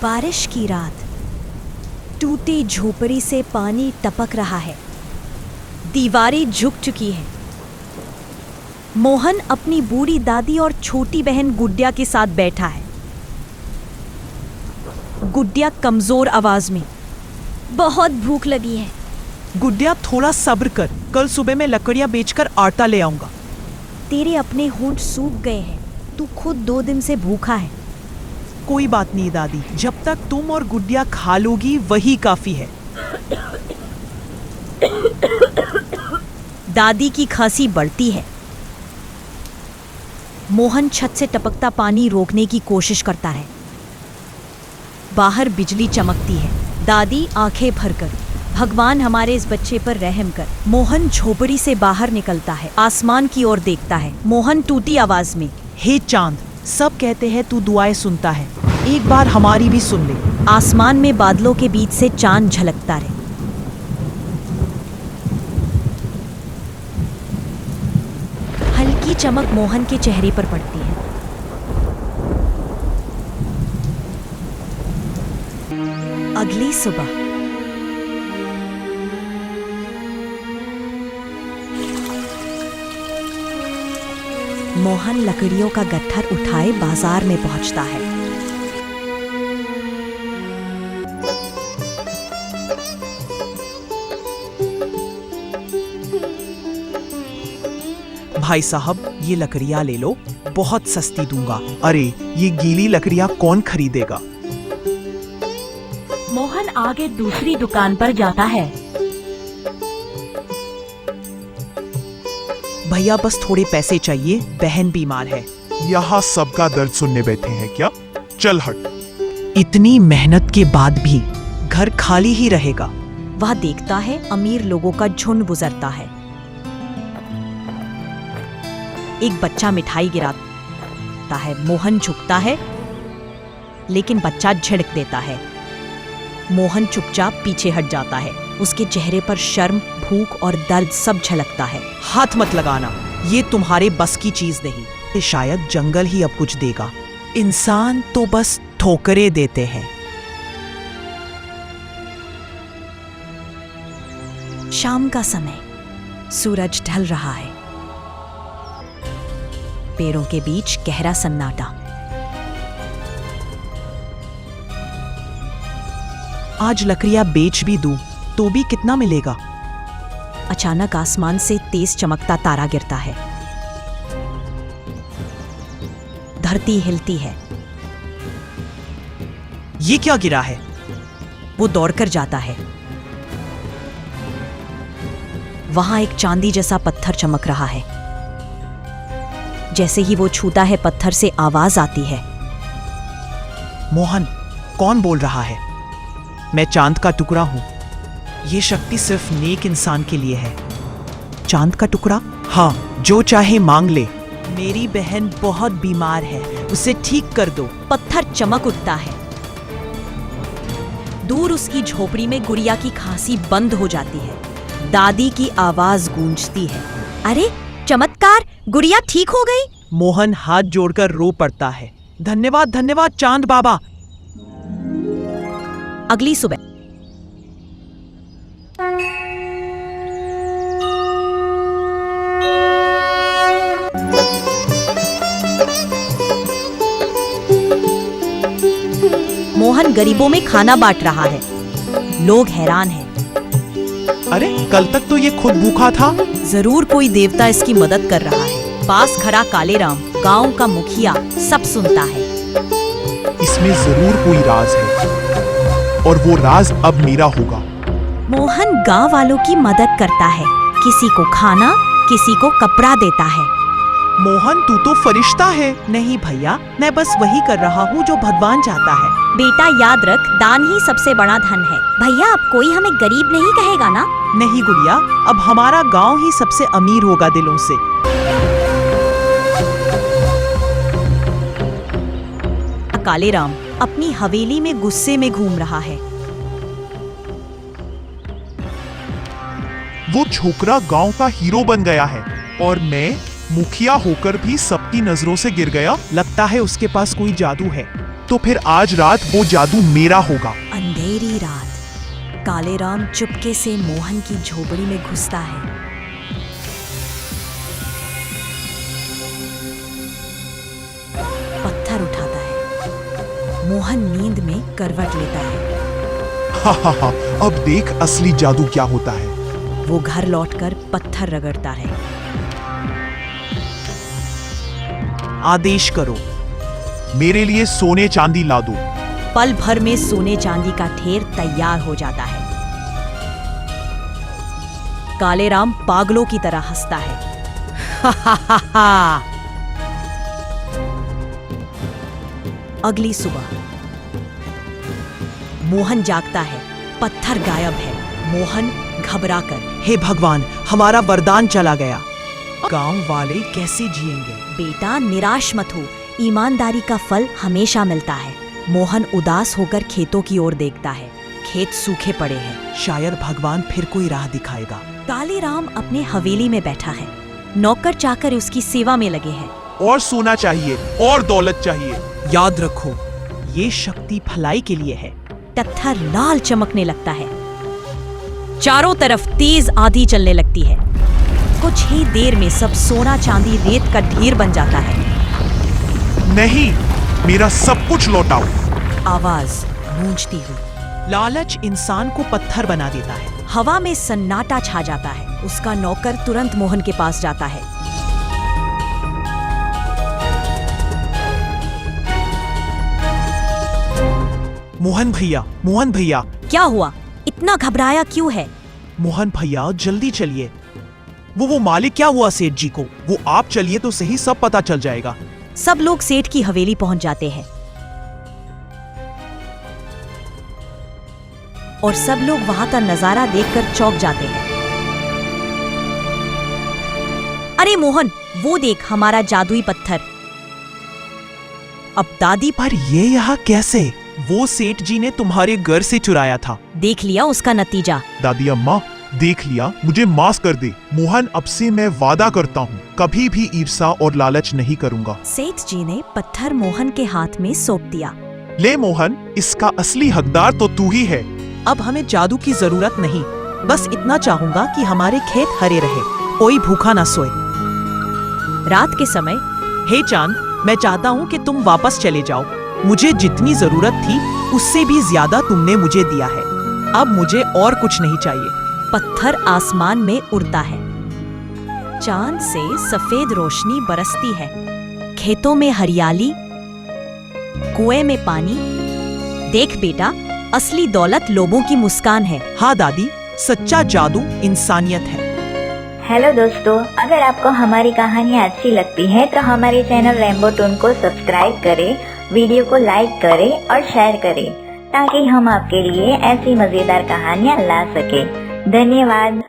बारिश की रात, टूटी झोपड़ी से पानी टपक रहा है। दीवारें झुक चुकी हैं। मोहन अपनी बूढ़ी दादी और छोटी बहन गुड्डिया के साथ बैठा है। गुड्डिया कमजोर आवाज में, बहुत भूख लगी है। गुड्डिया थोड़ा सब्र कर, कल सुबह मैं लकड़ियां बेचकर आटा ले आऊंगा। तेरे अपने होंठ सूख गए हैं, तू खुद 2 दिन से भूखा है। कोई बात नहीं दादी, जब तक तुम और गुड्डिया खा लोगी वही काफी है। दादी की खांसी बढ़ती है। मोहन छत से टपकता पानी रोकने की कोशिश करता है। बाहर बिजली चमकती है। दादी आंखें भरकर, भगवान हमारे इस बच्चे पर रहम कर। मोहन झोपड़ी से बाहर निकलता है, आसमान की ओर देखता है। मोहन टूटी आवाज में, हे चांद, सब कहते हैं तू दुआएं सुनता है, एक बार हमारी भी सुन ले। आसमान में बादलों के बीच से चांद झलकता रहे। हल्की चमक मोहन के चेहरे पर पड़ती है। अगली सुबह मोहन लकड़ियों का गट्ठर उठाए बाजार में पहुंचता है। भाई साहब, ये लकड़ियां ले लो, बहुत सस्ती दूंगा। अरे ये गीली लकड़ियां कौन खरीदेगा? मोहन आगे दूसरी दुकान पर जाता है। भैया बस थोड़े पैसे चाहिए, बहन बीमार है। यहाँ सबका दर्द सुनने बैठे हैं क्या? चल हट। इतनी मेहनत के बाद भी घर खाली ही रहेगा। वह देखता है अमीर लोगों का झुंड गुजरता है। एक बच्चा मिठाई गिराता है। मोहन झुकता है, लेकिन बच्चा झिड़क देता है। मोहन चुपचाप पीछे हट जाता है। उसके चेहरे पर शर्म, भूख और दर्द सब झलकता है। हाथ मत लगाना, ये तुम्हारे बस की चीज नहीं। शायद जंगल ही अब कुछ देगा। इंसान तो बस ठोकरें देते हैं। शाम का समय, सूरज ढल रहा है। पेड़ों के बीच गहरा सन्नाटा। आज लकड़ियां बेच भी दूं तो भी कितना मिलेगा? अचानक आसमान से तेज चमकता तारा गिरता है। धरती हिलती है। ये क्या गिरा है? वो दौड़कर जाता है। वहां एक चांदी जैसा पत्थर चमक रहा है। जैसे ही वो छूता है, पत्थर से आवाज आती है। मोहन, कौन बोल रहा है? मैं चांद का टुकड़ा हूं। ये शक्ति सिर्फ नेक इंसान के लिए है। चांद का टुकड़ा? हाँ, जो चाहे मांग ले। मेरी बहन बहुत बीमार है, उसे ठीक कर दो। पत्थर चमक उठता है। दूर उसकी झोपड़ी में गुड़िया की खांसी बंद हो जाती है। दादी की आवाज गूंजती है, अरे चमत्कार, गुड़िया ठीक हो गई। मोहन हाथ जोड़कर रो पड़ता है। धन्यवाद धन्यवाद चांद बाबा। अगली सुबह मोहन गरीबों में खाना बांट रहा है। लोग हैरान हैं। अरे कल तक तो ये खुद भूखा था। जरूर कोई देवता इसकी मदद कर रहा है। पास खड़ा कालेराम, गांव का मुखिया, सब सुनता है। इसमें जरूर कोई राज है और वो राज अब मेरा होगा। मोहन गांव वालों की मदद करता है। किसी को खाना, किसी को कपड़ा देता है। मोहन, तू तो फरिश्ता है। नहीं भैया, मैं बस वही कर रहा हूँ जो भगवान चाहता है। बेटा याद रख, दान ही सबसे बड़ा धन है। भैया, अब कोई हमें गरीब नहीं कहेगा ना? नहीं गुड़िया, अब हमारा गांव ही सबसे अमीर होगा दिलों से। कालेराम अपनी हवेली में गुस्से में घूम रहा है। वो छोकरा गांव का हीरो बन गया है और मैं मुखिया होकर भी सबकी नजरों से गिर गया। लगता है उसके पास कोई जादू है। तो फिर आज रात वो जादू मेरा होगा। अंधेरी रात, कालेराम चुपके से मोहन की झोपड़ी में घुसता है। पत्थर उठाता है। मोहन नींद में करवट लेता है। हा, अब देख असली जादू क्या होता है। वो घर लौटकर पत्थर रगड़ता है। आदेश करो। मेरे लिए सोने चांदी ला दो। पल भर में सोने चांदी का ढेर तैयार हो जाता है। कालेराम पागलों की तरह हंसता है। अगली सुबह मोहन जागता है। पत्थर गायब है। मोहन घबराकर, हे भगवान, हमारा वरदान चला गया। गांव वाले कैसे जिएंगे? बेटा निराश मत हो, ईमानदारी का फल हमेशा मिलता है। मोहन उदास होकर खेतों की ओर देखता है। खेत सूखे पड़े हैं। शायद भगवान फिर कोई राह दिखाएगा। कालेराम अपने हवेली में बैठा है। नौकर चाकर उसकी सेवा में लगे हैं। और सोना चाहिए और दौलत चाहिए। याद रखो, ये शक्ति भलाई के लिए है। पत्थर लाल चमकने लगता है। चारों तरफ तेज आंधी चलने लगती है। कुछ ही देर में सब सोना चांदी रेत का ढेर बन जाता है। नहीं, मेरा सब कुछ लौटाओ। आवाज गूंजती हुई। लालच इंसान को पत्थर बना देता है। हवा में सन्नाटा छा जाता है। उसका नौकर तुरंत मोहन के पास जाता है। मोहन भैया, क्या हुआ? इतना घबराया क्यों है? मोहन भैया जल्दी चलिए। वो मालिक क्या हुआ सेठ जी को? वो आप चलिए तो सही, सब पता चल जाएगा। सब लोग सेठ की हवेली पहुंच जाते हैं और सब लोग वहां का नजारा देखकर चौंक जाते हैं। अरे मोहन, वो देख हमारा जादुई पत्थर। अब दादी, पर ये यहाँ कैसे? वो सेठ जी ने तुम्हारे घर से चुराया था। देख लिया उसका नतीजा। दादी अम्मा, देख लिया, मुझे माफ कर दे। मोहन, अब से मैं वादा करता हूँ कभी भी ईर्ष्या और लालच नहीं करूँगा। सेठ जी ने पत्थर मोहन के हाथ में सौंप दिया। ले मोहन, इसका असली हकदार तो तू ही है। अब हमें जादू की जरूरत नहीं, बस इतना चाहूंगा कि हमारे खेत हरे रहे, कोई भूखा ना सोए। रात के समय, हे चांद, मैं चाहता हूँ कि तुम वापस चले जाओ। मुझे जितनी जरूरत थी उससे भी ज्यादा तुमने मुझे दिया है। अब मुझे और कुछ नहीं चाहिए। पत्थर आसमान में उड़ता है। चांद से सफेद रोशनी बरसती है। खेतों में हरियाली, कुएं में पानी। देख बेटा, असली दौलत लोगों की मुस्कान है। हाँ दादी, सच्चा जादू इंसानियत है। हेलो दोस्तों, अगर आपको हमारी कहानियाँ अच्छी लगती है तो हमारे चैनल रेनबो टून को सब्सक्राइब करें, वीडियो को लाइक करें और शेयर करें ताकि हम आपके लिए ऐसी मजेदार कहानियाँ ला सके। धन्यवाद।